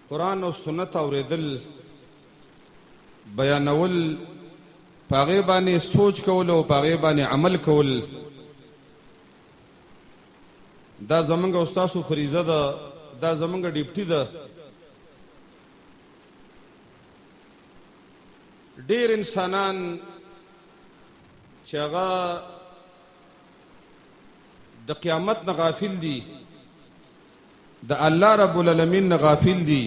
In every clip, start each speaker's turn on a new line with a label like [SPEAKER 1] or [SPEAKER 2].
[SPEAKER 1] قرآن او سنت اوریدل بیانول پاغه باندې سوچ کول او پاغه باندې عمل کول دا زمونږ استادو فریضه ده دا زمونږ ډیپټي ده ډیر انسانان چې هغه د قیامت نه غافل دي د الله رب العالمین نه غافل دي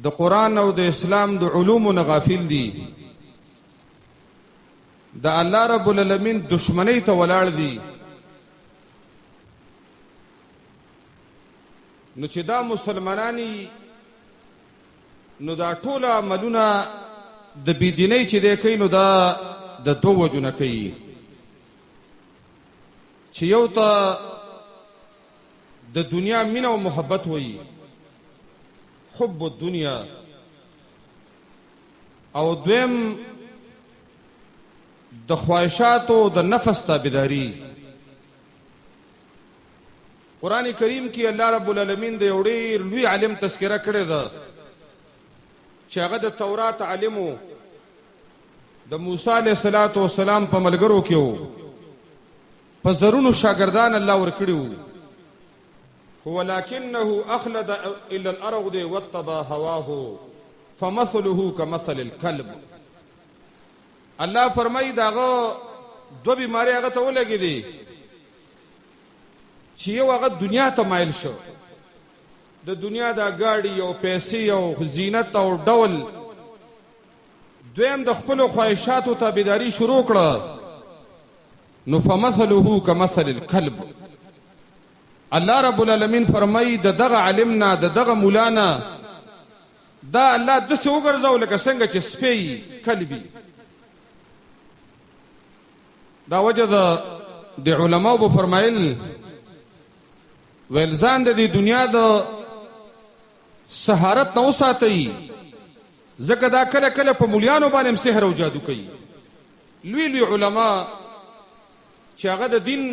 [SPEAKER 1] د قرآن او د اسلام د علوم نه غافل دي د الله رب العالمین دشمنی ته ولاړ دي نو چې دا مسلمانانی نو دا ټول عملونه د بيدینۍ چې دی کوي نو دا د دوه وجونه کوي چې یو ته د دنیا مینه او محبت وي حب الدنیا او دویم د خواهشاتو د نفس تابعداري قرآن کریم کې الله رب العالمین د یو ډېر لوی عالم تذکره کړې ده چې هغه د تورات عالمو د موسی علیه السلام په ملګرو کې وو په زرونو شاګردان الله ورکړي وو ولكنه اخلد الى الارض واتبع هواه فمثله كمثل الكلب الله فرمایي داغه دو بیماری هغه ته ولګي دي چې یو هغه دنیا ته مایل شو د دنیا دا ګاډي او پیسې او زینت او ډول دویم د خپل خواهشاتو تابعداري شروع کړه نو فمثله كمثل الكلب الله رب العالمین فرمایي د دغه علمنا د دغه مولانا دا الله د څه وګرځاو لکه څنګه چې سپي کلبي دا وجه د علماء په فرمایل ولزان د دنیا د سحارت نو ساتي زکه دا کله کله په مولیانو باندې سحر او جادو کوي لوی لوی علما چې هغه د دین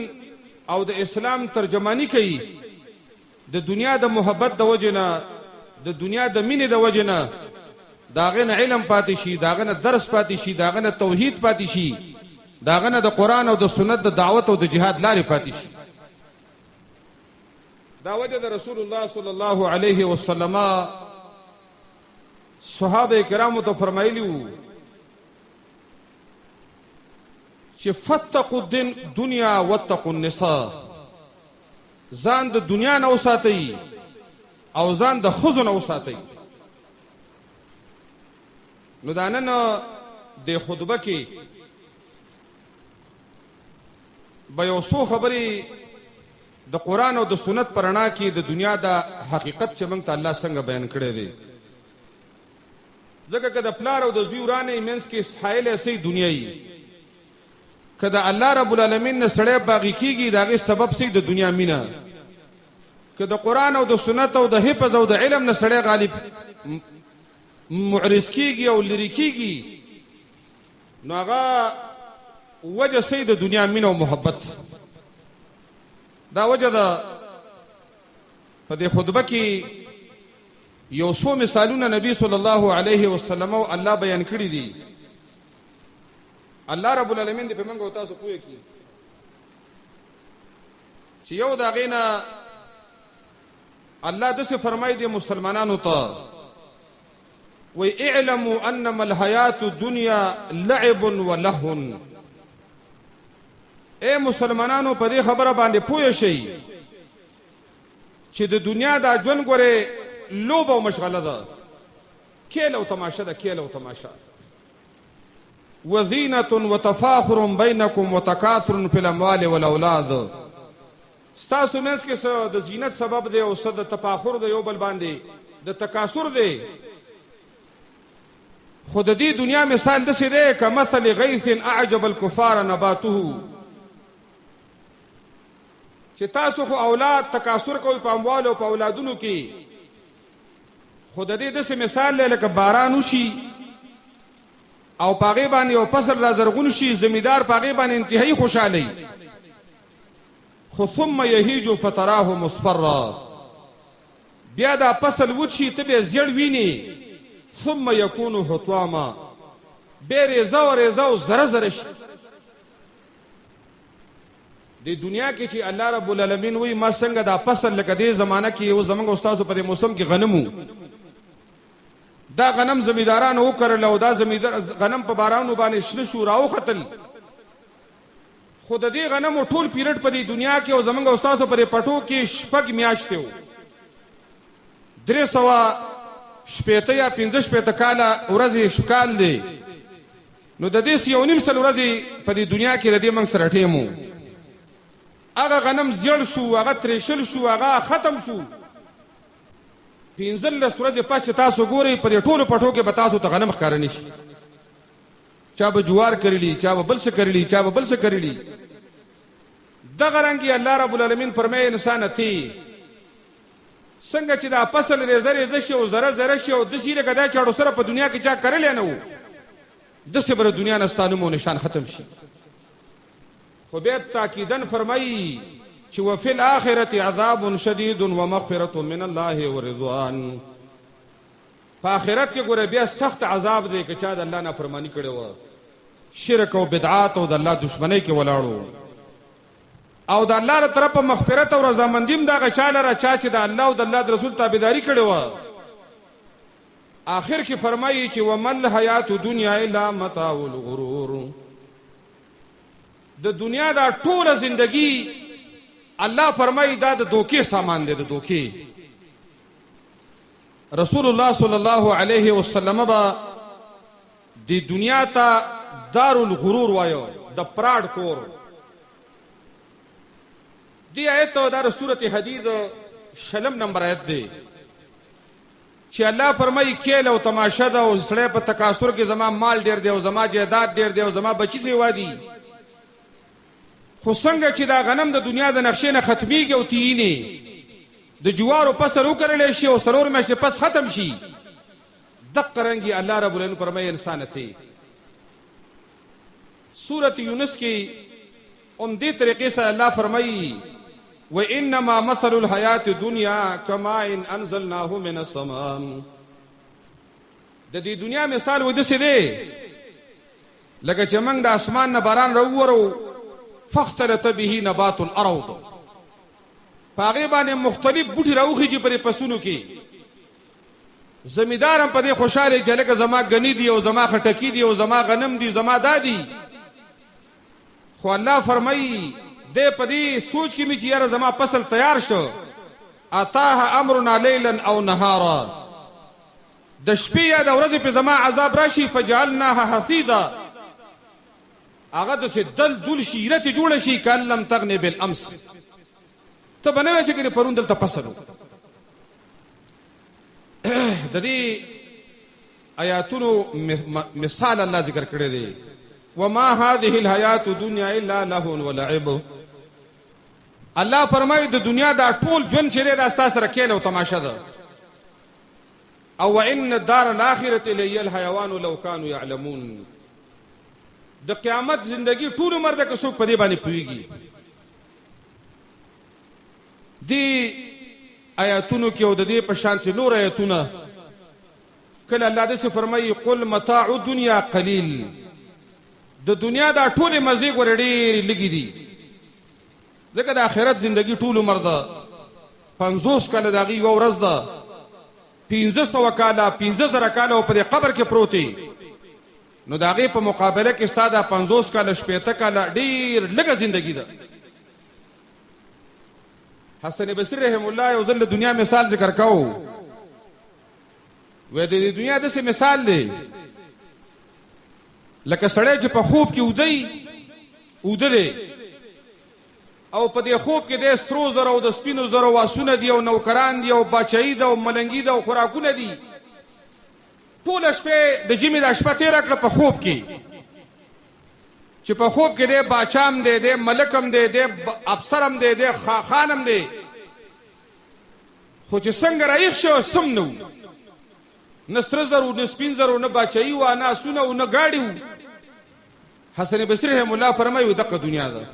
[SPEAKER 1] او د اسلام ترجمانی کوي د دنیا د محبت د وجنه د دنیا د مینې د وجنه داغه نه علم پاتې شي داغه نه درس پاتې شي داغه نه توحید پاتې شي داغه نه د قران او د سنت د دعوت او د جهاد لارې پاتې شي دا وجه د رسول الله صلی الله علیه وسلم صحابه کرامو ته فرمایلی وو چې فتقوا الدنيا واتقوا النساء ځان د دنیا نه وساتئ او ځان د ښځو نه وساتئ نو دا نن د خطبه کې به یو څو خبرې د قرآن او د سنت په رڼا کې د دنیا د حقیقت چې موږ ته الله څنګه بیان کړی دی ځکه که د پلار او د زوی ورانې منځ کې حایل سي دنیايي که د الله رب العالمین نه سړی باغی کېږي د هغې سبب سي د دنیا مینه که د قرآن او د سنت او د حفظ او د علم نه سړی غالب معرض کېږي او لرې کېږي نو هغه وجه سي د دنیا مینه او محبت دا وجه ده په دې خطبه کې یو څو مثالونه نبی صلی الله علیه وسلم او الله بیان کړی دي الله رب العالمین دې په موږ او تاسو پوهه کړي چې یو دا غینا الله دسه فرمایي دي مسلمانانو ته وی اعلموا انما الحیات الدنیا لعب ولهو اے مسلمانانو په دې خبره باندې پوه شئ چې د دنیا دا ژوند ګوره لوب او مشغله ده کېل او تماشه ده کېل او تماشه وزینة وتفاخر بینکم وتکاثر فی الاموال والاولاد ستاسو منځ کې څه د زینت سبب دی او څه د تفاخر دی یو بل باندې د تکاثر دی خود دې دنیا مثال د څه دی کمثل غیث اعجب الكفار نباته چې تاسو خو اولاد تکاثر کوي په اموال او په اولادونو کې خود دې د څه مثال لکه باران وشي او پاغي باندې او فصل را زرغون شي زمیدار پاغي باندې انتهایی خوشالي خو ثم يهيج فتراه مصفرا بیا دا فصل وچی ته به زیړ ویني ثم یکون حطاما بیا ریزه و ریزه و زره زره شي د دنیا کې چې الله رب العالمین وی ما څنګه دا فصل لکه دې زمانہ کې یو زمونږ استادو په دې موسم کې غنمو دا غنم زمیدارانو وکړل او دا زمیدار غنم په بارانو باندې شنه شو راو ختل خود دې غنم ټول پیریډ په دې دنیا کې او زمونږ استادو په پټو کې شپږ میاشتې وو 300 شپېته یا 15 شپېته کاله ورځې شکال دی نو د دې یو نیم سل ورځې په دې دنیا کې ردی موږ سره ټیمو هغه غنم زیړ شو هغه تریشل شو هغه ختم شو 15 ورځې پاتې تاسو ګورئ په دې ټولو پټو کې به تاسو ته غنم ښکار نشي چا به جوار کړلی چا به بل څه کړلی چا به بل څه کړلی دغه رنګي الله رب العالمین فرمایي انسان ته څنګه چې دا فصل ریزه ریزه شي او زره زره شي او د سیره کدا چاړو سره په دنیا کې چا کړل نه وو د سبره دنیا نستانمو نشان ختم شي خو بیا تاکیدن فرمایي چې وفي الاخره عذاب شدید ومغفرة من الله ورضوان په آخرت کې ګوره بیا سخت عذاب دی که چا د الله نافرمانی کړې وه شرک او بدعات او د الله دشمنۍ کې ولاړو او د الله له طرفه مغفرت او رضامندي هم دغه چا لره چا چې د الله او د الله د رسول تابعداري کړې وه آخر کې فرمایي چې ومل حیات دنیا الا متاع الغرور د دنیا دا ټوله زندگی الله فرمایي دا د دوکې سامان دی د دوکې رسول الله صلی الله علیه وسلم با د دنیا ته دار الغرور وایو د پراډ کور دی آیت دا سورته حدید شلم نمبر آیت دی چې الله فرمایي کېل او تماشه ده او سړی په تکاثر کې زما مال ډیر دی او زما جیداد ډیر دی او زما بچی سیوا دي خو څنګه چې دا غنم د دنیا د نقشې نه ختمیږي او تیینې د جوارو فصل وکړلی شي او څلور میاشتې پس ختم شي دقه رنګې الله رب العالمین فرمایي انسان ته سورت یونس کې هم دې طریقې سره الله فرمایي وانما مثل الحیات الدنیا کماء انزلناه من السماء د دې دنیا مثال و دسې دی لکه چې موږ د اسمان نه باران راوورو فاختلط به نبات الارض پاغه باندې مختلف بوټي راوخیږي پرې پسونو کې زمیدارم په دې خوشاله چې لکه زما غنی دی او زما خټکی دی او زما غنم دی زما دادی خو الله فرمایي دې په دې سوچ کې می چې یاره زما فصل تیار شو اتاه امرنا ليلا او نهارا د شپې یا د ورځې په زما عذاب راشي فجعلناها حصيدا هغه د دل دل شیرت جوړ شي کلم تغنی بالامس ته بنوي چې کړي پرون دلته فصلو د دې آیاتونو مثال الله ذکر کړی دی وما هذه الحیات الدنیا الا لهو ولعب الله فرمایي د دنیا دا ټول ژوند چې دا ستاسو سره کېل او تماشه ده او وان الدار الاخره لهي الحيوان لو كانوا يعلمون د قیامت زندگی ټول عمر د کسو په دې باندې پويږي دی آیاتونو کې او د دې په شان چې نور آیاتونه کله الله دې فرمایي قل متاع الدنيا قليل د دنیا دا ټول مزه ګورډي لګي دي ځکه د آخرت زندگی ټول عمر ده 50 کاله دغه یو ورځ ده 1500 کاله 15000 کاله په قبر کې پروتي نو داغه په مقابله کې ستاده 50 کاله شپېته کاله ډیر لږه زندگی ده حسن بصری رحم الله یو ځل دنیا مثال ذکر کاو و د دنیا د څه مثال دی لکه سړی چې په خوب کې ودلې او په دې خوب کې د سترو زرو او د سپینو زرو واسونه دي او نوکران دي او بچی دي او ملنګي دي او خوراکونه دي ټول شپه د جمی د شپه تیر کړ په خوب کې چې په خوب کې د باچام دی د ملکم دی د افسرم دی د خانم دی خو چې څنګه رايخ شو سم نو نستر زرو نه سپین زرو نه بچی و نه سونه و نه گاډیو حسن بصری رحم الله فرمایي دغه دنیا ده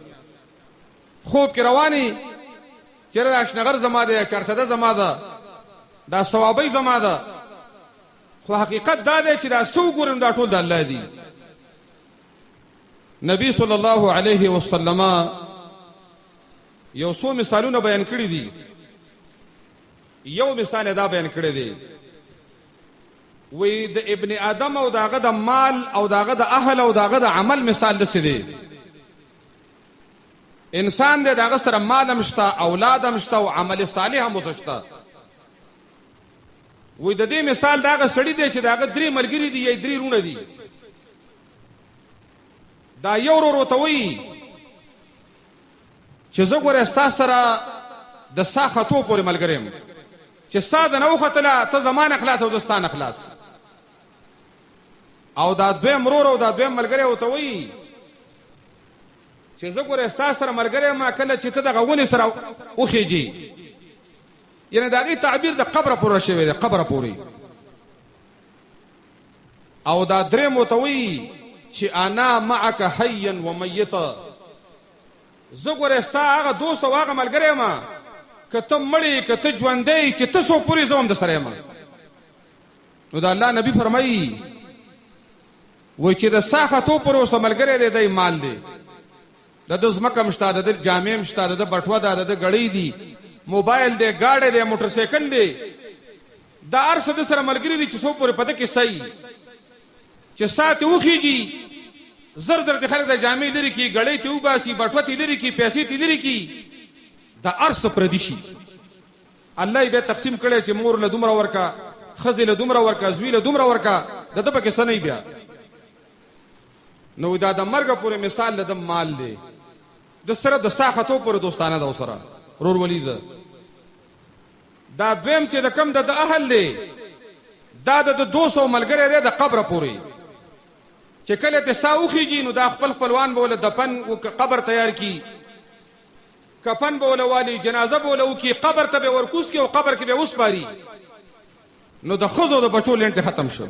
[SPEAKER 1] خوب کې رواني چیرې اشنغر زما ده 400 زما ده دا ثوابي زما ده خو حقیقت دا دی چې دا سو ګورم دا ټول د الله دی نبی صلی الله علیه وسلم یو څو مثالونه بیان کړی دي یو مثال دا بیان کړی دی وی د ابن آدم او داغه د مال او داغه د اهل او داغه د عمل مثال دسه دی انسان دې داغه سره مال هم شته اولاد هم شته او عمل صالح هم وشته وی د دې مثال داغه سړی دی چې داغه درې ملګری دي یا درې رونه دي دا یو ورو ته وی چې زه ګوره ستاسو سره د ساختو پورې ملګریم چې ساده نو ختله ته زمان اخلاص او دستان اخلاص او دا دویم مرور او دا دویم ملګری او ته وی چې زه ګوره ستاسو سره ملګری ما کله چې ته دغه ونی سره وخیږي یعنی دا غي تعبیر د قبر پورې شوی دی قبر پورې او دا دریم او ته وی چې انا معك حيا وميتا زه ګوره ستا هغه دوست او هغه ملګری ما کته مړی کته ژوندې چې تاسو پوری زوم د سره ما نو دا الله نبی فرمایي وای چې د ساختو پر اوسه ملګری دی د مال دی د زمکه مشته د جامع مشته د بټوا د غړې دی موبایل دی گاډي دی موټر سایکل دی دا ارسه د سره ملګری دی چې سو پورې پته کې صحیح چې ساته وخیږي زر زر د خلک د جامع لري کی غړې ته وباسي بټوا ته لري کی پیسې ته لري کی دا ارس پردیشي الله به تقسیم کړي چې مور له دومره ورکا خزل له دومره ورکا زوی له دومره ورکا دته پکې سنې بیا نو دا د مرګ پورې مثال د مال دی د سره د ساختو پر دوستانه دا سره رور ولید دا دویم چې د کم د اهل دی دا د 200 ملګری دی د قبر پورې چې کله ته ساوخیږي نو دا خپل خپلوان بوله دفن او قبر تیار کی کفن بوله والی جنازه بوله او کی قبر ته ورکوس کی او قبر کې به اوس پاري نو د خزو د بچو لنټ ختم شو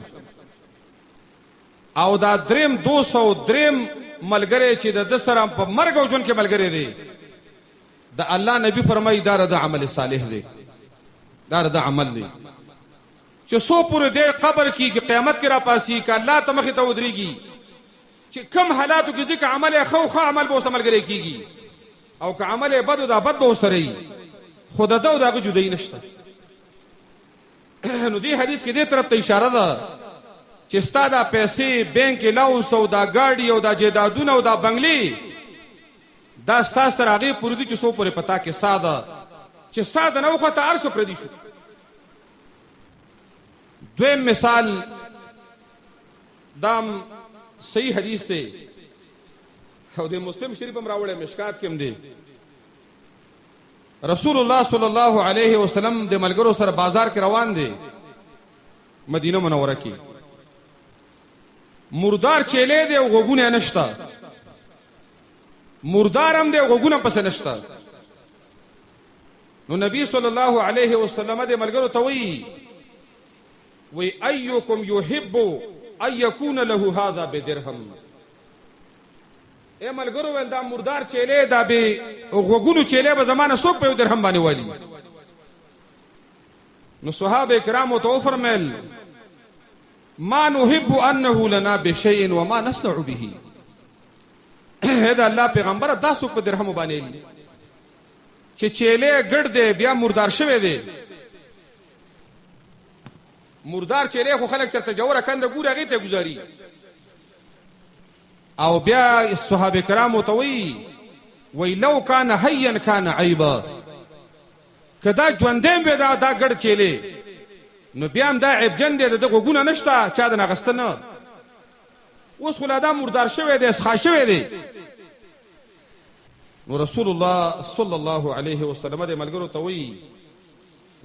[SPEAKER 1] او دا دریم 200 دریم ملګری چې د سره په مرګ او جون کې ملګری دی د الله نبی فرمایي دا د عمل صالح دی دا د عمل دی چې سو پر دې قبر کې قیامت کې را پاسي ک الله ته مخ ته ودرېږي چې کم حالاتو کې ځکه عمل خو عمل به سملګری کیږي او که عمل بد دا بد به سره خود دا دغه جدای نشته نو دې حدیث کې دې طرف ته اشاره ده چې ستاده پیسې بانک لاوس او دا گاډي او دا جیدادونه او دا بنگلي دا ستاسو تر هغه پوری دي چې سو پورې پتا کې ساده چې ساده نه وخته ارسو پر دي شو دویم مثال دام صحیح حدیث دی او د مسلم شریف هم راوړی مشکات کې هم دی رسول الله صلی الله علیه وسلم د ملګرو سره بازار کې روان دی مدینه منوره کې مردار چيله دی او غوګونه نشتا مردار هم دی او غوګونه پس نشتا نو نبی صلی الله علیه وسلم د ملګرو ته وی ايكم يحب ان يكون له هذا بدرهم اے ملګرو ول دا مردار چيله دا به غوګونو چيله په زمانه سوق په درهم باندې والی نو صحابه کرامو ته فرمایل ما نحب انه لنا بشيء وما نصنع به هدا الله پیغمبر دا سوق په درهم باندې چې چيله ګډ دی بیا مردار شوه دی مردار چيله خو خلک چرته جوړه کنده ګوره غي ته گزاري او بیا صحابه کرامو ته وی لو کان حیا کان عیبا کدا ژوندیم به دا ګډ چيله نو بیا هم دا عیب جن دی دغه ګونه نشتا چا د نغستنه اوس خو دا مردار شوه دی اسخا شوه دی نو رسول الله صلی الله علیه وسلم د ملګرو ته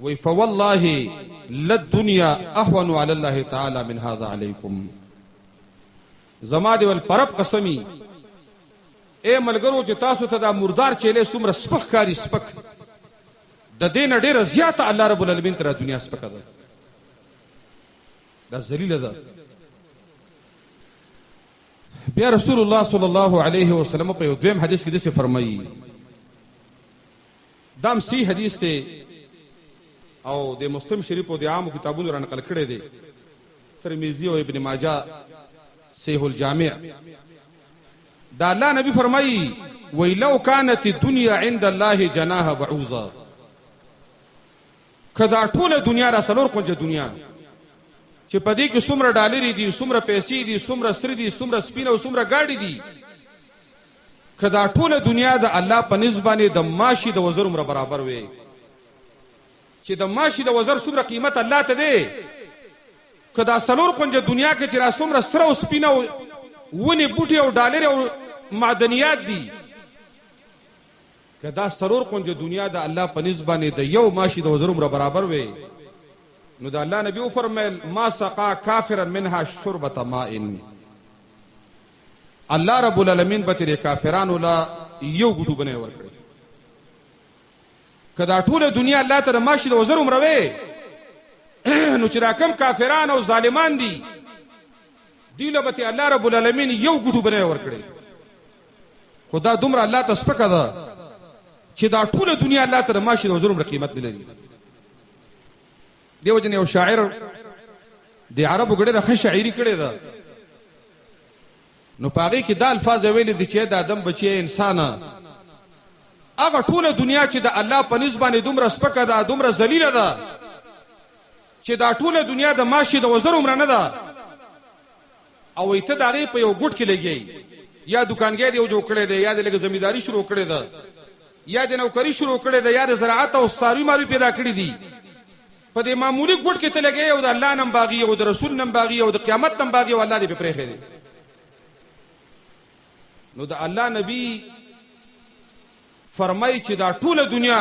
[SPEAKER 1] وی فوالله للدنيا اهون على الله تعالى من هذا عليكم زما دی ول پرب قسمی اے ملګرو چې تاسو ته دا مردار چيله سمره سپخ کاری سپک د دین ډیره زیاته الله رب العالمین تر دنیا سپک ده دا ذلیل ده بیا رسول الله صلی الله علیه وسلم په دویم حدیث کې دغه فرمایي دام سی حدیث ته او د مسلم شریف او د عامو کتابونو را نقل کړی دی ترمذی او ابن ماجه صحیح الجامع دا الله نبی فرمایي ویلو كانت الدنيا عند الله جناح بعوضه کدا ټوله دنیا را سلور کنجه دنیا چې پدې کې څومره ډالر دي څومره پیسې دي څومره ستر دي څومره سپینه او څومره گاډي دي کدا ټوله دنیا د الله په نسبانه د ماشي د وزر عمر برابر وي چې د ماشي د وزر څومره قیمت الله ته دی کدا سلور کنجه دنیا کې چې را څومره ستر او سپینه ونی بوټي او ډالر او معدنیات دي کدا سلور کنجه دنیا د الله په نسبانه د یو ماشي د وزر عمر برابر وي نو د الله نبی او فرمایل ما سقا کافرا منها شربة ماء الله رب العالمین به تیرې کافرانو لا یو ګټو بنه ورکړي کدا ټوله دنیا الله ته ماشي د وزر عمر وي نو چې راکم کافرانو او ظالمان دي دیله به الله رب العالمین یو ګټو بنه ورکړي خدا دومره الله ته سپکه ده چې دا ټوله دنیا الله ته ماشي د وزر عمر قیمت نه لري دیو جن یو شاعر د عربو ګډه ښه شاعري کړې ده نو پاغي کې دا الفاظ ویل دي چې د آدم بچي انسان هغه ټوله دنیا چې د الله په نسبانه دومره سپکه ده دومره ذلیله ده چې دا ټوله دنیا د ماشي د وزر عمر نه ده او ایته دغه په یو ګټ کې لګي یا دکانګر یو جوړ کړی دی یا د لګ زمینداری شروع کړی ده یا د نوکری شروع کړی ده یا د زراعت او ساروی ماري پیدا کړی دي په دې معمولی ګټ کې ته لګي او د الله نم باغی او د رسول نم باغی او د قیامت نم باغی او الله دې په پرېخې دي نو د الله نبی فرمای چې دا ټوله دنیا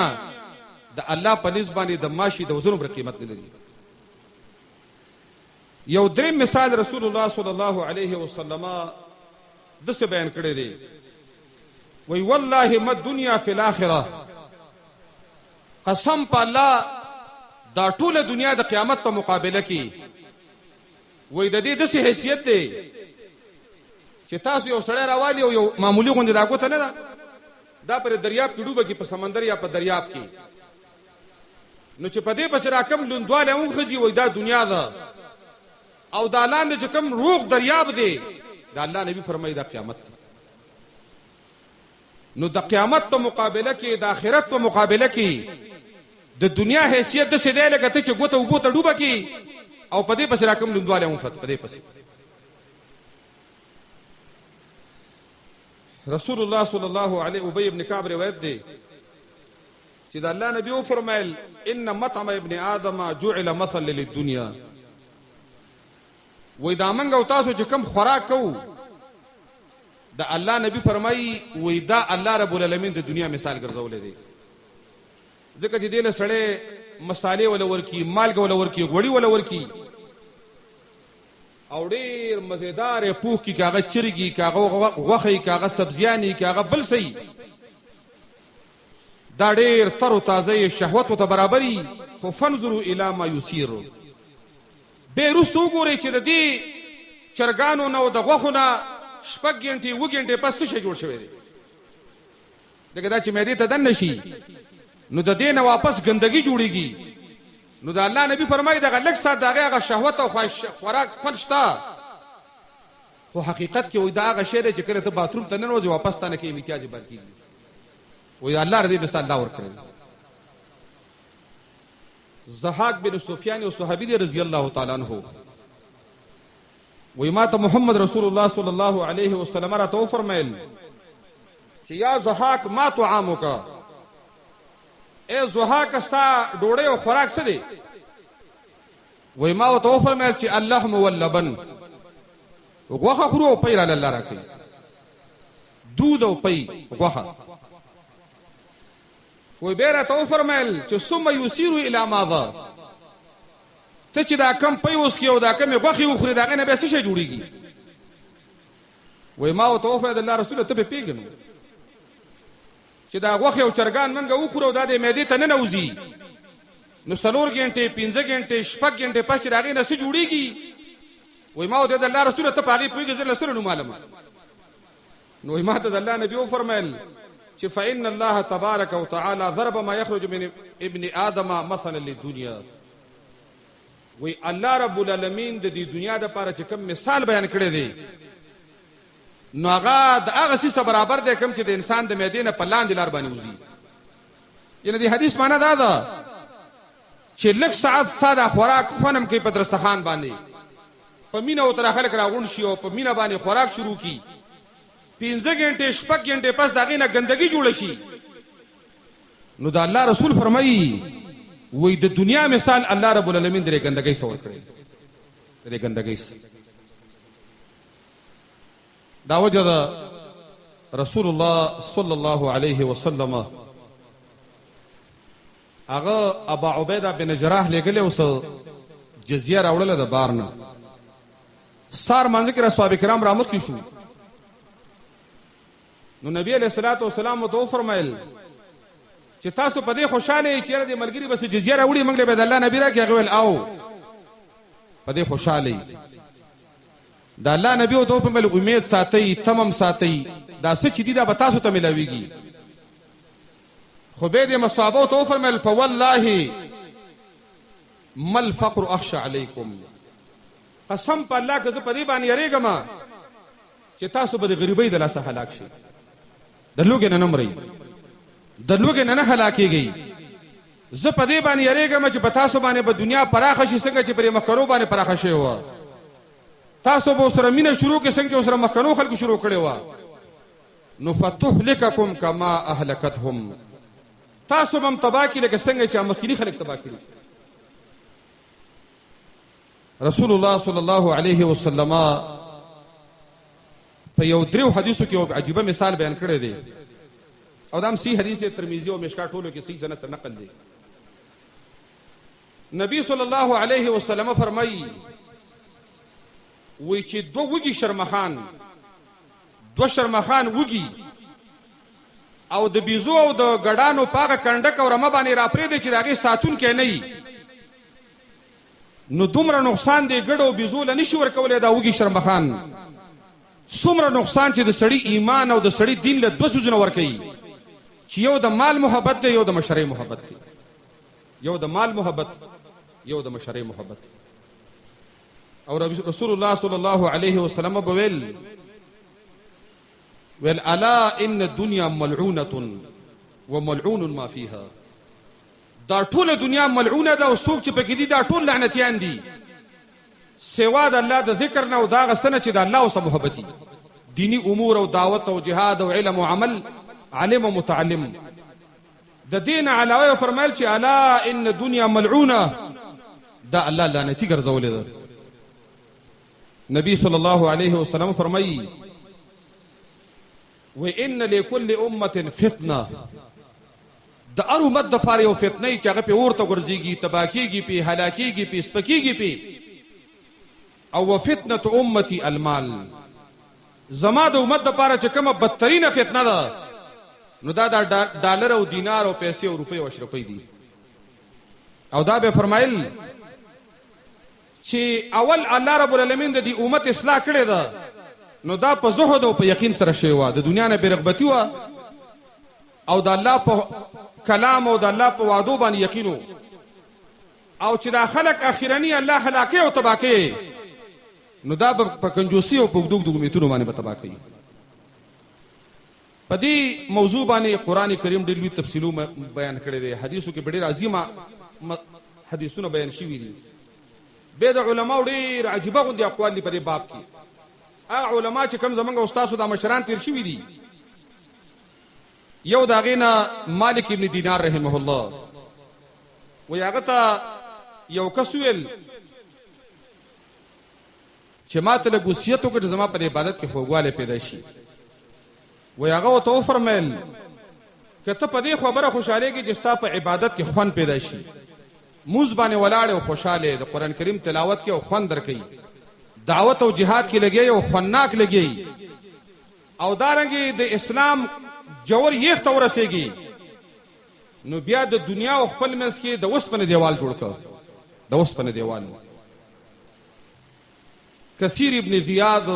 [SPEAKER 1] د الله په نسبانه د ماشي د وزن پر قیمت نه لري یو درې مثال رسول الله صلی الله علیه وسلم د څه بیان کړی دی وی والله ما الدنيا فی الاخره قسم په الله دا ټوله دنیا د قیامت په مقابله کې وای د دې د څه حیثیت دی چې تاسو یو سړی راوالي او یو معمولی غونډه دا کوته نه دا پر دریاب کې ډوبه کې په سمندر یا په دریاب کې نو چې په دې پس راکم لوندواله اون خجی وای دا دنیا ده او دا لاندې چې کوم روغ دریاب دی دا الله نبی فرمایي دا قیامت نو د قیامت په مقابله کې د آخرت په مقابله کې د دنیا حیثیت د څه دی لکه ته چې ګوته وبو ته ډوبه کې او په دې پس راکم لوندواله اون خط په دې پس رسول الله صلی الله علیه ابی ابن کعب روایت دی چې د الله نبی او فرمایل ان مطعم ابن آدم جعل مثل للدنيا وای دا منګ او تاسو چې کم خوراک کو د الله نبی فرمایي وای دا الله رب العالمین د دنیا مثال ګرځولې دی ځکه چې دله سړی مصالې ولا ورکی مالګ ولا ورکی غوړی ولا ورکی او ډیر مزیدار پوخ کی کاغه چرګي کاغه غوخي کاغه سبزیانی کاغه بل سي دا ډیر تر او تازه شهوت ته برابرۍ خو فنظروا الى ما يسير به رستو ګوري چې د دې چرګانو نو د غوخونه شپږ غنټې و غنټې پس څه جوړ شوی دی دغه دا چې مې دې ته دن نشي نو د دې نه واپس ګندګي جوړيږي نو د الله نبی فرمایي دغه لک سات دغه شهوت او خوراک پلشتا خو حقیقت کې وای داغه شی چې کړه ته باتروم ته نه وځي واپس ته نه کې امتیاز برکې وای الله رضی مثال الله ور کړی زهاق بن سفیان او صحابي رضی الله تعالی عنہ وای ما ته محمد رسول الله صلی الله علیه وسلم را تو فرمایل چې یا زهاق ما طعامک اے زهاق استا ډوړې او خوراک څه دی وای ما تو فرمایل چې اللحم واللبن غوخه خورو پیر الله راکې دود او پي غوخه وای بیره تو فرمایل چې ثم يسير الى ماذا ته چې دا کم پي اوس کې او دا کم غوخه وخوري دا نه به څه شي جوړيږي وای ما تو فرمایل الله رسول ته پیګنو چې دا غوخه او چرګان منګه وخورو دا د معدې ته نه نوځي نو سلور غنټه 15 غنټه شپږ غنټه پس راغی نه څه جوړيږي وای ما د الله رسول ته پاغي پویږي زله سره نو معلومه نو ما ته د الله نبی او فرمایل چې فإن الله تبارک وتعالى ضرب ما يخرج من ابن آدم مثلا للدنيا. وی الله رب العالمین د دې دنیا د پاره چې کوم مثال بیان کړی دی نو هغه د هغه څه برابر دی کوم چې د انسان د معدې نه په لاندې لار باندې وځي. یعنی د حدیث معنی دا ده چې لږ ساعت ستاسو خوراک خونم کوي په درستخان باندې په مینه او تر خلک راغون شي او په مینه باندې خوراک شروع کی 15 غنټه شپږ غنټه پس دغه نه ګندګي جوړ شي. نو دا الله رسول فرمایي وې د دنیا مثال الله رب العالمین درې ګندګي سور کړی درې ګندګي دا وجه رسول الله صلی الله علیه وسلم هغه ابا عبیده بن جراح لګله اوس جزیه راوړله د بارنه سار مانځ کې رسول کرام رحمت کی شو. نو نبی علیہ الصلوۃ والسلام تو فرمایل چې تاسو په دې خوشاله چې د ملګری بس جزیه راوړي موږ له بد الله نبی را کې غویل او په دې خوشاله دا الله نبی او ته په مل امید ساتي تمام ساتي دا څه چې دي دا به تاسو ته ملاويږي. خو به دې مصابو ته فرمایل فوالله ما الفقر اخشى عليكم قسم په الله که زه په دې باندې یریږم چې تاسو به د غریبۍ د لاسه هلاک شئ د لوګې نه نمرئ د لوګې نه هلاکیږي. زه په دې باندې یریږم چې په تاسو باندې په دنیا پراخه شي څنګه چې پرې مخکرو باندې پراخه شي و تاسو به سره مینه شروع کې څنګه سره مخکنو خلکو شروع کړي و نو فتهلككم كما اهلكتهم تاسو هم تباکی لکه څنګه چې مخکینی خلک تبا کړي. رسول الله صلی الله علیه وسلم په یو درو حدیثو کې عجیب مثال بیان کړی دی او دام سی حدیث ترمذی او مشکات ټولو کې صحیح سند نقل دی. نبی صلی الله علیه وسلم فرمایي وی چې دو وږي شرمخان وږي او د بيزو او د ګډانو پاغه کنډک او رمه باندې را پرې دي چې داغه ساتون کې نه نو دومره نقصان دی ګډو بيزو لنی شي ورکولې دا وږي شرمخان څومره نقصان چې د سړی ایمان او د سړی دین له دوه سوزونه ور کوي چې یو د مال محبت دی یو د مشرع محبت دی یو د مال محبت یو د مشرع محبت. او رسول الله صلی الله علیه وسلم بویل ویل الا ان الدنيا ملعونه وملعون ما فيها دا ټول دنیا ملعونه ده او څوک چې پکې دي دا ټول لعنتيان دي سوا د الله د ذکر نه او دا غستنه چې د الله سره محبت دي دینی امور او دعوت او جهاد او علم او عمل عالم او متعلم د دین علاوه فرمایل چې الا ان الدنيا ملعونه دا الله لعنتی ګرځولې ده. نبی صلی الله علیه وسلم فرمایي وان لكل امه فتنه د ار امت د فار یو فتنه چې هغه په ورته ورځيږي تباکیږي په هلاکیږي په سپکیږي په او فتنه امتي المال زما د امت د پاره چې کومه بدترینه فتنه ده نو دا ډالر او دینار او پیسې او روپۍ او اشرفۍ دي. او دا به فرمایل چې اول الله رب العالمین د دې امت اصلاح کړي ده نو دا په زهد او په یقین سره شوی و د دنیا نه بیرغبتی و او د الله په کلام او د الله په وعدو باندې یقینو او چې دا خلق اخیرنی الله هلاکه او تباکه نو دا په کنجوسی او په دغه میتونو باندې تباکه. په دې موضوع باندې قران کریم ډېر لوی تفصیلو بیان کړی دی حدیثو کې ډېر عظیمه حدیثونه بیان شوي دي. به د علماء ډېر عجیبه غوندي اقوال دي په دې باب کې. هغه علما چې کوم زمونږ استادو د مشران تیر شوي دي یو دا غینا مالک ابن دینار رحمه الله و هغه ته یو کسویل چې ماته له ګوسیتو کې زما په عبادت کې خوګواله پیدا شي و هغه ته فرمایل کته په دې خبره خوشاله کې چې ستا په عبادت کې خوان پیدا شي موز باندې ولاړ او خوشاله د قران کریم تلاوت کې او خوان درکې دعوت او جهاد کې لګي او خناک لګي او دارنګي د اسلام جوړ یې تورسېږي نو بیا د دنیا او خپل منځ کې د وسپنه دیوال جوړ کړ د وسپنه دیوال. کثیر ابن زیاد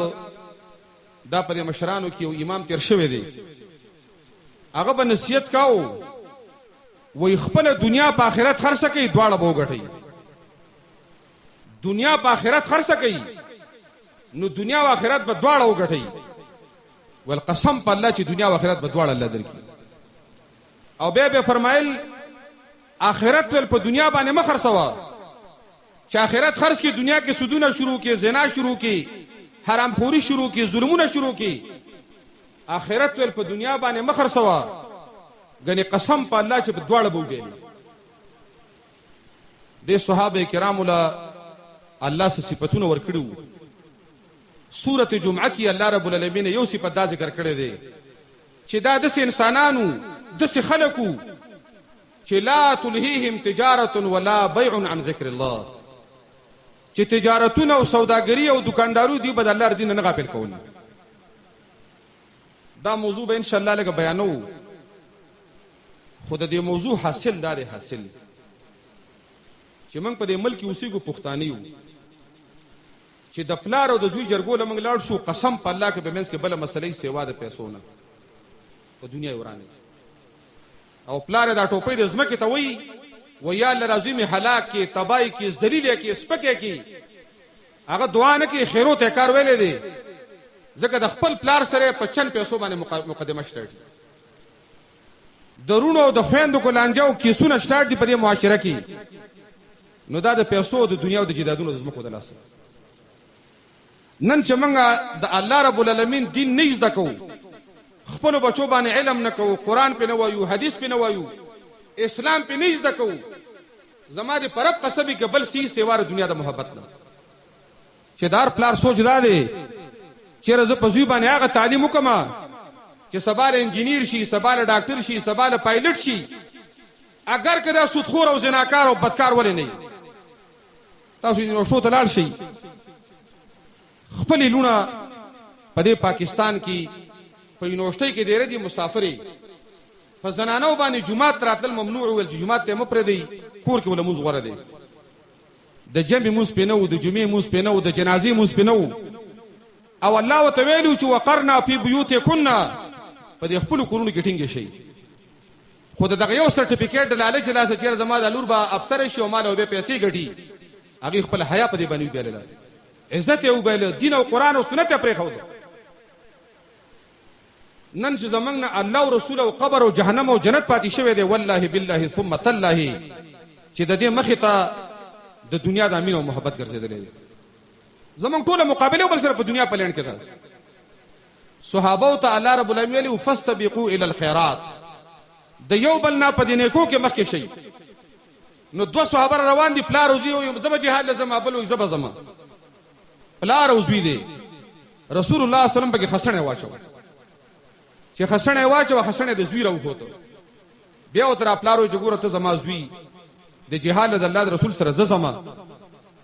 [SPEAKER 1] دا په مشرانو کې یو امام تیر شوی دی هغه به نصیحت کاو وای خپل دنیا په آخرت خرڅ کړئ دواړه به وګټئ دنیا په آخرت خرڅ کړئ نو دنیا او آخرت به دواړه وګټئ والقسم په الله چې دنیا او آخرت به دواړه الله درکړي او به فرمایل آخرت ول په دنیا باندې مخ خرڅوا چې آخرت خرڅ کې دنیا کې سودونه شروع کې زنا شروع کې حرام خوري شروع کې ظلمونه شروع کې آخرت ول په دنیا باندې مخ خرڅوا غني قسم په الله چې په دواړه بوګي د صحابه کرام له الله څخه صفاتونه ورکړو سورته جمعه کې الله رب العالمین یو صفات دا ذکر کړی دی چې دا د انسانانو د خلکو چې لا تلهيهم تجاره ولا بيع عن ذکر الله چې تجارتونه او سوداګری او دکاندارو دی بد الله دین نه غافل کول دا موضوع به ان شاء الله لګ بیانو خود دې موضوع حاصل دار حاصل چې موږ په دې ملک اوسېګو پښتانه یو چې د پلار او د دوی جرګو لمنګ لاړ شو قسم په الله کې به منځ کې بل مسلې سیوا د پیسو نه په دنیا ورانه او پلار دا ټوپې د زمکه ته وای ویا لازم هلاک کې تبای کې ذلیل کې سپکه کې هغه دعا نه کې خیرات کار ویلې دي ځکه د خپل پلار سره په چن پیسو باندې مقدمه شته درونو د خويندو کو لانجاو کیسونه سٹارټ دي په دې معاشره کې نو دا د پیسو د دنیا او د جیدادونو د زمکو د لاسه نن چې موږ د الله رب العالمین دین نه زده کوو خپل بچو باندې علم نه کوو قران په نه وایو حدیث په نه وایو اسلام په نه زده کوو زما د پرب قصبی کې بل سی سیوار دنیا د محبت نه چې دار پلار سوچ دا دی چې رزه په زوی باندې هغه تعلیم وکما چې سبال انجینیر شي سبال ډاکټر شي سبال پایلټ شي اگر کدا سودخور او زناکار او بدکار ولې نه تاسو نو شو تلل شي خپل لونه په دې پاکستان کې په یونیورسيټي کې ډېر دي مسافرې په زنانو باندې جمعه راتل ممنوع ول چې جمعه ته مپر دی کور کې ولموز غوړه دی د جنب موس پینو د جمعې موس پینو د جنازې موس پینو او الله وتعالى چې وقرنا فی بیوتکنا په دې خپل کورونو کې ټینګ شي خود دغه یو سرټیفیکیټ د لالچ لاسه چې زما د لور با افسر شي او مال او به پیسې ګټي هغه خپل حیا په دې باندې بیل عزت او بیل دین او قران او سنت پرې خو نن چې زمنګ الله او رسول او قبر او جهنم او جنت پاتې شوی دی والله بالله ثم تالله چې د دې مخې ته د دنیا د امین او محبت ګرځیدلې زمنګ ټول مقابله بل سره په دنیا په لړ کې ده صحابه او تعالی رب العالمین فاستبقوا الى الخيرات د یو بل نه په دینه کو کې مخکې شي نو دو صحابه روان دي پلار اوزي او زما جهاد لازم ابل زما زما پلار اوزوي دي رسول الله صلی الله علیه وسلم به خسنه واچو چې خسنه واچو خسنه د زوی راو هوته بیا او تر پلارو جګوره ته زما زوی د جهاد د الله رسول سره زما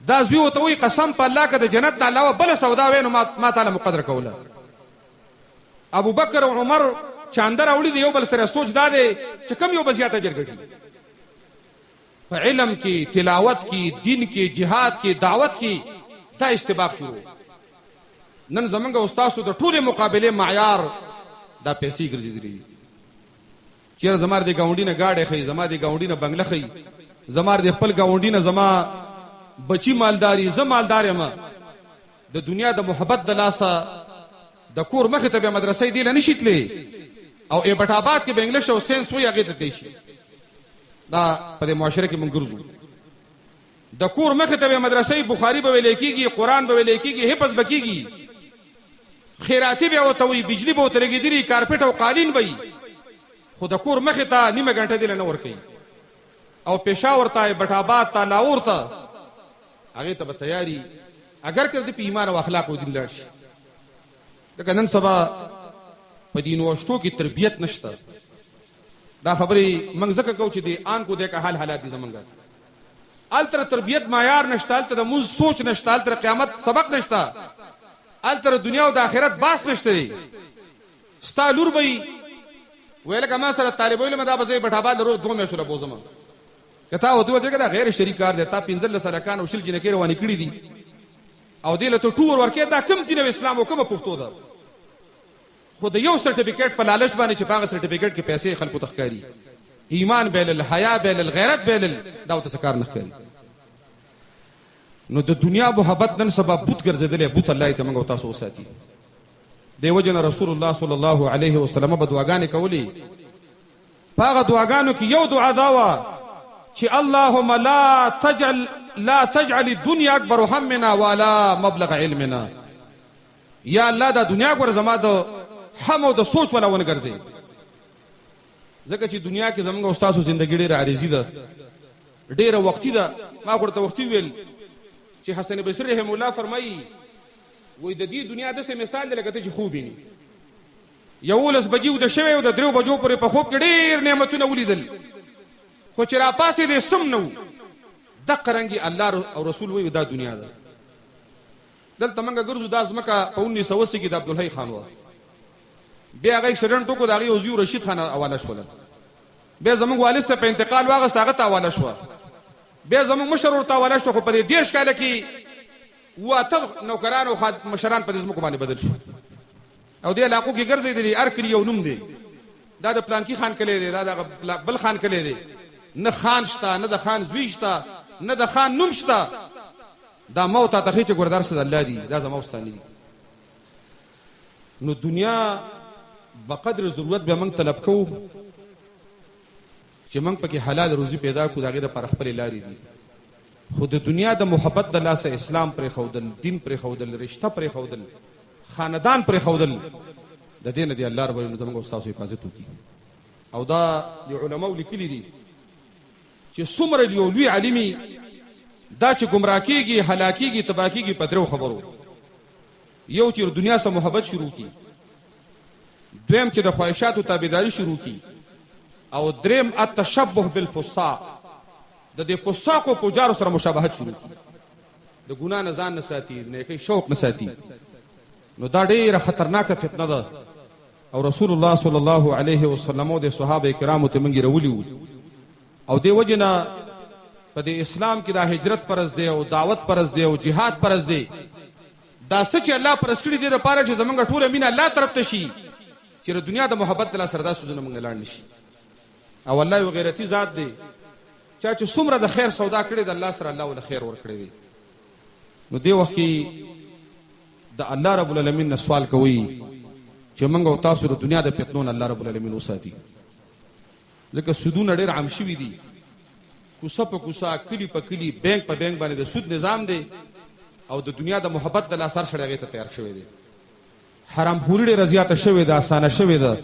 [SPEAKER 1] دا زوی او ته وي قسم په الله کې د جنت نه علاوه بل سودا وینو ما تعالی مقدر کوله ابو بکر او عمر چاندر اوړي دی یو بل سره سوچ داده چې کم یو بزیات اجر ګټي په علم کې تلاوت کې دین کې جهاد کې دعوت کې دا استباق شروع نن زمونږ استادو د ټوله مقابله معیار دا پیسې ګرځېدلې چیرې زمار دي گاونډي نه گاډه خي زما دي گاونډي نه بنگله خي زمار دي خپل گاونډي نه زما بچي مالداري زما مالدار ما د دنیا د محبت د لاسه د کور مخه ته به مدرسې دی نه شیتلې او ای بټ آباد کې به انګلیش او ساينس وي هغه ته دی شي دا په معاشره کې مونږ ګرځو د کور مخه ته به مدرسې بخاری به لیکيږي قران به لیکيږي حفظ بکیږي خیراتی به او توي بجلی به ترګیدري کارپټ او قالین وي خو د کور مخه ته نیمه غنټه دی نه ور کوي او پېښور ته بټ آباد ته لاور ته هغه ته تیاری اگر کړ دې په ایمان او اخلاق او دین لري لکه نن سبا په دین وشتو کې تربیت نشته دا خبرې موږ ځکه کوو چې دی آن کو دې کا حالات دي زمونږ التر تربیت معیار نشته التر موږ سوچ نشته التر قیامت سبق نشته التر دنیا او د آخرت باس نشته ستا لور به ویل کما سره طالب علم دا بځای بټاباد روز دوه مې سره بوزم کته او دوه ځکه دا غیر شریک کار دی تا 15 سلکان او شل جنې کې روانې کړې دي او دې له ټور ورکه دا کم دین اسلام او کوم پښتو ده خو د یو سرټیفیکټ په لالچ باندې چې هغه سرټیفیکټ کې پیسې خلکو تخکاری ایمان بیلل حیا بیلل غیرت بیلل دا او تسکار نه کوي نو د دنیا محبت نن سبا بوت ګرځیدلې بوت الله ته موږ تاسو وساتي دیو جن رسول الله صلی الله علیه وسلم په دعاګانې کولی هغه دعاګانو کې یو دعا دا و چې اللهم لا تجعل الدنيا اكبر همنا ولا مبلغ علمنا یا الله دا دنیا ګور زما د هم او د سوچ ولا ون ګرځي ځکه چې دنیا کې زموږ استادو ژوندۍ ډېره عارضی ده ډېره وختي ده ما ورته وختي ویل چې حسن بصری رحم الله فرمایي وې د دې دنیا د څه مثال لکه چې خوب ویني یولس بجو د شوي او د درو بجو پورې په خوب کې ډېر نعمتونه ولیدل خو چې را پاسې دې سم نو د قرنګي الله او رسول وې دا دنیا ده دلته موږ ګرځو د ازمکه په 1980 کې د عبدالحی خان و بیا هغه شرن ټکو دغه اوزیو رشید خان حواله شول بیا زموږ والد ته په انتقال واغست هغه ته حواله شو بیا زموږ مشر ورته حواله شو خو په دې 10 کال کې واته نوکران او مشران په دې زموږ باندې بدل شو او دې علاقو کې ګرځېدلې ار کلی یو نوم دی دا د پلان کې خان کلی دی دا د بل خان کلی دی نه خان شته نه د خان زوی شته نه د خان نوم شته دا موت ته خېچ ګوردار سره الله دی دا زموږ ستاني دي نو دنیا بقدر ضرورت به موږ طلب کوو چې موږ پکې حلال روزي پیدا کړو داګه د پر خپل لارې دي خود دنیا د محبت د لاسه اسلام پر خودل دین پر خودل رشتہ پر خودل خاندان پر خودل د دین دی الله رب العالمین زموږ استاد حفاظت وکي او دا د علماء لیکلي دي چې څومره لوی عالمي دا چې گمراه کیږي هلاکیږي تباکیږي په درو خبرو یو چې دنیا سره محبت شروع کی دویم چې د خواهشاتو تابعداري شروع کی او دریم التشبه بالفساق د دې فساق او پجارو سره مشابهت شروع کی د ګنا نه ځان نه ساتي نه کوي شوق نه ساتي نو دا ډیره خطرناکه فتنه ده او رسول الله صلی الله علیه وسلم او د صحابه کرامو ته منګي رولي او دی وجنه په د اسلام کې دا هجرت فرض دی او دعوت فرض دی او jihad فرض دی دا سچ الله پرس کړی دی د پاره چې زمونږ ټوله مين الله طرف ته شي چې د دنیا د محبت الله سره دا سوزونه مونږ لاړ نشي او الله یو غیرتی ذات دی چې څومره د خیر سودا کړی د الله سره الله ول خیر ور کړی دی نو دی وخت کې د الله رب العالمین سوال کوي چې مونږ او تاسو د دنیا د فتنون الله رب العالمین وساتي ځکه سودونه ډېر عام شوي دي کوڅه په کوڅه کلی په کلی بانک په بانک باندې د سود نظام دی او د دنیا د محبت د اثر شړغه ته تیار شوی دی حرام خوري ډېر زیاته شوی ده اسانه شوی ده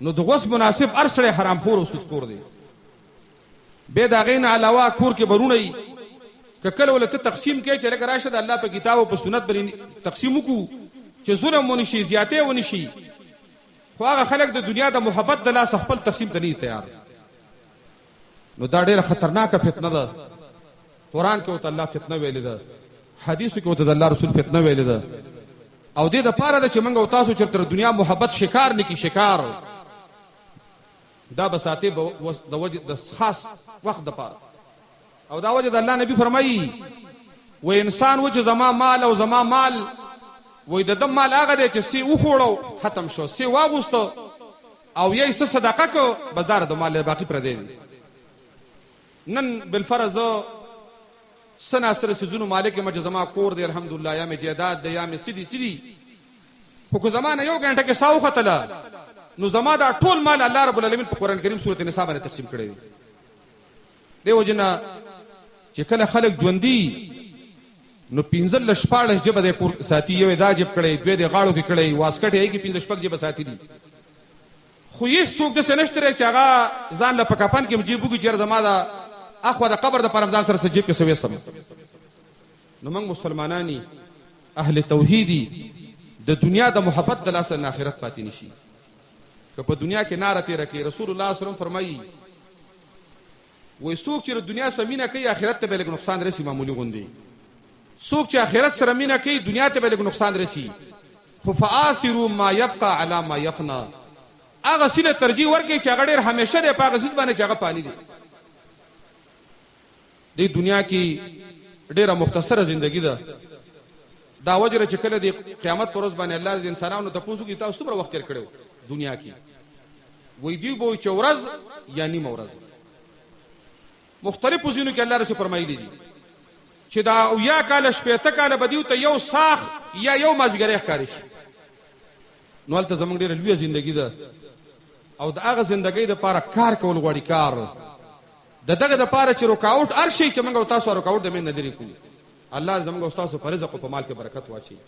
[SPEAKER 1] نو د غوس مناسب ارسړه حرام خور او سود خور دی به دا غین علاوه کور کې برونی کله ولته تقسیم کې چې لکه راشد الله په کتاب او په سنت باندې تقسیم وکړو چې ظلم ونشي زیاته ونشي خو هغه خلک د دنیا د محبت د لاس خپل تقسیم ته نه تیار نو دا ډیره خطرناکه فتنه ده قران کې او الله فتنه ویل ده حدیث کې او الله رسول فتنه ویل ده او دې د پاره د چې موږ او تاسو چرته دنیا محبت شکار نکی شکار دا بساته د وجه د خاص وخت د پاره او دا وجه د الله نبی فرمایي و انسان و چې زما مال او زما مال وې د دم مال هغه دی چې سی وخوړو ختم شو سی واغوستو او یې څه صدقه کو بازار د مال باقی پر دی نن بالفرض سنا سره سيزونو مالک مجزما کور دی الحمدلله یا می جیداد دی یا می سیدی خو کو زمانه یو غنټه کې ساو ختله نو زما دا ټول مال الله رب العالمین په قران کریم سورته نساء باندې تقسیم کړی دی وجنه چې کله خلک ژوندۍ نو 15 شپاړه جبه د کور ساتي یو دا جب کړي دوی د غاړو کې کړي واسکټ یې کې 15 شپږ جبه ساتي دي خو یې څوک د سنشتره چې هغه ځان له پکاپن کې مجيبو کې چیر زما دا اخو د قبر د پرمضان سره سجيب کې سوي سم نو موږ مسلمانانی اهل توحیدی د دنیا د محبت د لاسه نه آخرت پاتې نشي که په دنیا کې نار تیر کې رسول الله صلی الله علیه وسلم فرمایي وې څوک چې د دنیا سمینه کوي آخرت ته به نقصان رسي معمولی غوندي څوک چې آخرت سره مینه کوي دنیا ته به نقصان رسي خو فآثروا ما يبقى على ما يفنى هغه سینه ترجیح ورکړي چې هغه ډېر همیشه د پاغه سید باندې چې هغه پالي دي د دنیا کې ډېره مختصره ژوندۍ ده دا وجره چې کله د قیامت پر ورځ باندې الله د انسانانو ته پوښتنه کوي تاسو څومره وخت تیر کړو دنیا کې وای دی به چې ورځ یا نیمه ورځ مختلفو ځینو کې الله رسول فرمایلی دي چې دا او یا کال شپېته کال بدیو ته یو ساخ یا یو مازیګری ښکاری شي نو هلته زمونږ ډېره لویه زندګي ده او د هغه زندګۍ دپاره کار کول غواړي کار د دغه دپاره چې رکاوټ هر شی چې موږ او تاسو رکاوټ د مین نه لرې کوو الله زمونږ او ستاسو په رزق او په مال کې برکت واچوي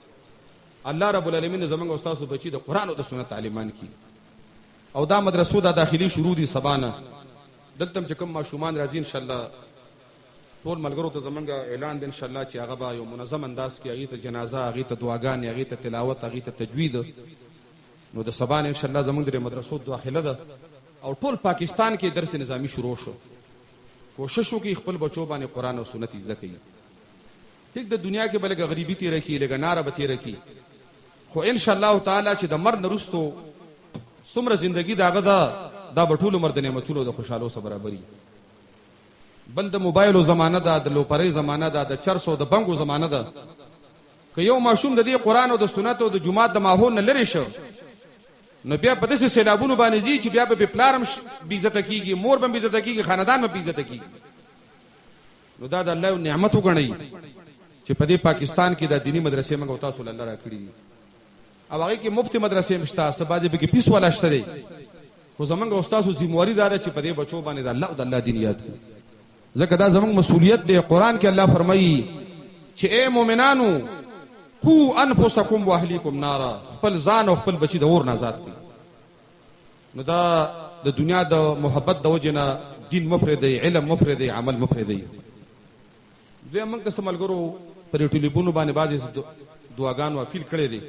[SPEAKER 1] الله رب العالمین زمونږ او ستاسو بچي د قرآن او د سنت تعلیمان کړي او دا مدرسو دا داخلي شروع دي سبا نه دلته هم چې کوم ماشومان راځي انشاءالله ټول ملګرو ته زمونږ اعلان دی انشاءالله چې هغه به یو منظم انداز کې هغې ته جنازه هغې ته دعاګانې هغې ته تلاوت هغې ته تجوید نو د سبا نه انشاءالله زمونږ د مدرسو داخله ده او ټول پاکستان کې درس نظامی شروع شو کوشش وکړي خپل بچو باندې قرآن او سنت زده کوي ټیک د دنیا کې به لږه غریبي تېره کړي لږه ناره به تېره کړي خو انشاءالله تعالی چې د مرګ نه وروستو څومره زندګي د هغه ده دا به ټول عمر د نعمتونو د خوشحالو سره برابري بل د موبایلو زمانه ده د لوپرۍ زمانه ده د چرسو د بنګو زمانه ده که یو ماشوم د دې قرآن او د سنت او د جومات د ماحول نه لرې شو نو بیا په داسې سیلابونو باندې ځي چې بیا به پلار هم بېعزته کېږي مور به هم بېعزته کېږي خاندان به بېعزته کېږي نو دا د الله یو نعمت وګڼئ چې په دې پاکستان کې دا دیني مدرسې موږ او تاسو له الله راکړي دي او هغې کې مفتې مدرسې هم شته څه بعضې پکې فیس والا شته دی خو زمونږ او ستاسو ذمواري دا ده چې په دې بچو باندې د الله او د الله دین یاد کړو ځکه دا زمونږ مسؤلیت دی قرآن کې الله فرمایي چې ای مؤمنانو قو انفسکم واهلیکم نارا خپل ځان او خپل بچي د اور نه آزاد کړي نو دا د دنیا د محبت د وجې نه دین مه پرېږدئ علم مه پرېږدئ عمل مه پرېږدئ دویم موږ ته څه ملګرو پر یو ټلیفونو باندې بعضې دعاګانو اپیل کړی دی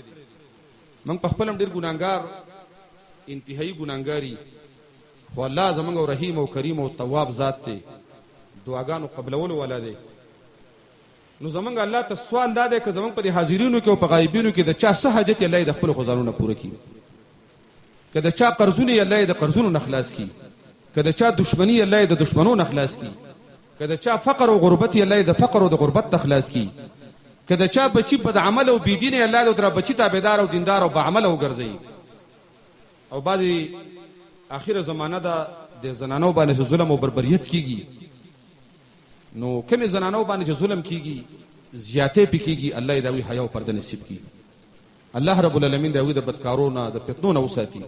[SPEAKER 1] موږ په خپل هم ډېر ګناهګار انتهایي ګناهګاري خو الله زموږ او رحیم او کریم او تواب ذات دی دعاګانو قبلولو والا دی نو زمونږ الله ته سوال دا دی که زمونږ په دې حاضرینو کې او په غایبینو کې د چا څه حاجت یې الله یې د خپلو خزانو نه پوره کړي که د چا قرضونه یې الله یې د قرضونو نه خلاص کړي که د چا دشمني یې الله یې د دشمنو نه خلاص کړي که د چا فقر او غربت یې الله یې د فقر او د غربت نه خلاص کړي که د چا بچي بد عمل او بېدینه یې الله یې ورته بچي تابعدار او دیندار او باعمله وګرځوي او بعضې آخره زمانه ده د زنانو باندې چې ظلم او بربریت کېږي نو کمې زنانو باندې چې ظلم کېږي زیاتې پې کېږي الله یې د هغوی حیا او پرده نصیب کړي الله رب العالمین د هغوی د بدکارو نه د فتنو نه وساتي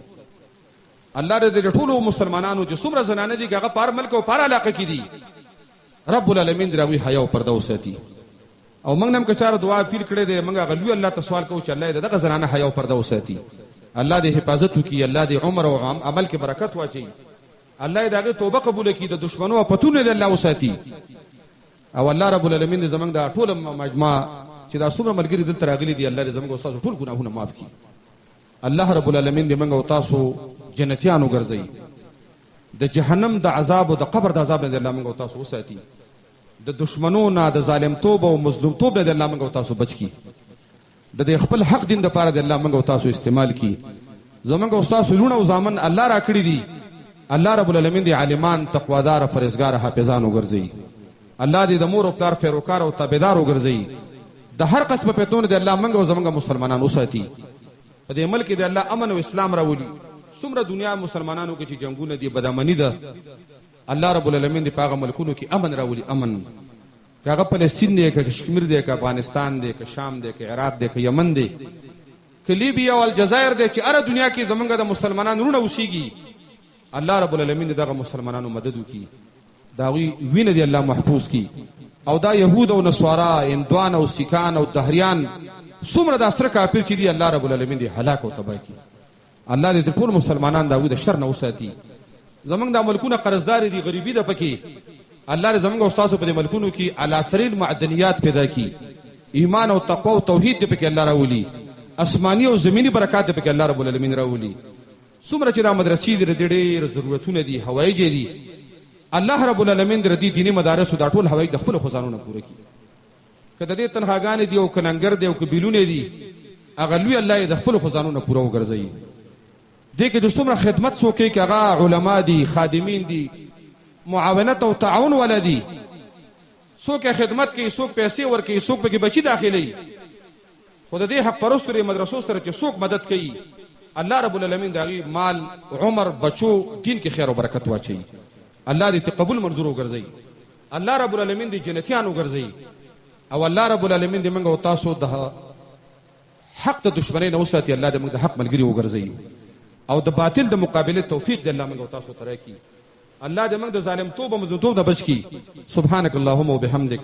[SPEAKER 1] الله د ټولو مسلمانانو چې څومره زنانه دي که هغه په هر ملک او په هر علاقه کې دي رب العالمین د هغوی حیا او پرده وساتي او موږ نه هم که چاره دعا اپیل کړی دی موږ هغه لوی الله ته سوال کوو چې الله یې د دغه زنانه حیا او پرده وساتي الله دې حفاظت وکړي الله دې عمر او عمل کې برکت واچوي الله دې د هغې توبه قبوله کړي د دشمنو افتونو دې الله وساتي او الله رب العالمین دې زموږ دا ټوله مجمع چې دا څومره ملګري دلته راغلي دي الله دې زموږ او ستاسو ټول ګناهونه معاف کړي الله رب العالمین دې موږ او تاسو جنتیان وګرځوي د جهنم د عذاب او د قبر د عذاب نه دې الله موږ او تاسو وساتي د دشمنو نه د ظالمتوب او مظلومتوب نه دې الله موږ او تاسو بچ کړي د دې خپل حق دین دپاره دې الله موږ او تاسو استعمال کړي زموږ او ستاسو لوڼه او زامن الله راکړي دي الله رب العالمین دې عالمان تقوادار پرهیزګار حافظان وګرځوي الله دې د مور او پلار پیروکار او تابعدار وګرځوي د هر قسم فتنو دې الله موږ او زموږ مسلمانان وساتي په دې ملک دې الله امن او اسلام راولي څومره دنیا مسلمانانو کې چې جنګونه دي بدامني ده الله رب العالمین دې په هغه ملکونو کې امن راولي امن که هغه فلسطین دی که کشمیر دی که افغانستان دی که شام دی که عراق دی که یمن دی که لیبیا او الجزایر دی چې هره دنیا کې زمونږ د مسلمانانو وروڼه اوسېږي الله رب العالمین دې دغه مسلمانانو مدد وکړي د هغوی وینه دې الله محفوظ کړي او دا یهود او نصوارا هندوان او سیکان او دهریان څومره دا سره کافر چې دي الله رب العالمین دې هلاک او تباه کړي الله دې ټول مسلمانان د هغوی د شر نه وساتي زمونږ دا ملکونه قرضدارې دي غریبي ده پکې الله دې زمونږ او ستاسو په دې ملکونو کې اعلیترین معدنیات پیدا کړي ایمان او تقوا او توحید دې پکې الله راولي آسماني او زمینی برکات دې پکې الله رب العالمین راولي څومره چې دا مدرسې دي د ډېر ضرورتونه دي هوایجې دي الله رب العالمین د دې دیني مدارسو دا ټول هوایج د خپلو خزانو نه پوره کړي که د دې تنخواګانې دي او که ننګر دی او که بیلونه دي هغه لوی الله یې د خپلو خزانو نه پوره وګرځوي دې کې د څومره خدمت څوک کوي که هغه علما دي خادمین دي معاونت او تعاون والا دي څوک خدمت کوي څوک پیسې ورکوي څوک پکې بچي داخلوي خو د دې حق پرستو مدرسو سره چې څوک مدد کوي الله رب العالمین د هغې مال عمر بچو دین کې خیر او برکت واچوي الله دې قبول منظور وګرځوي الله رب العالمین دې جنتیان وګرځوي او الله رب العالمین دې موږ او تاسو د حق د دشمنۍ نه وساتي الله دې موږ د حق ملګري وګرځوي او د باطل د مقابله توفیق دې الله موږ او تاسو ته راکړي الله دې موږ د ظالم توب او مظلوم نه بچ کړي سبحانك اللهم وبحمدك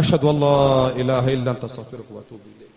[SPEAKER 1] اشهد ان لا اله الا انت استغفرك واتوب اليك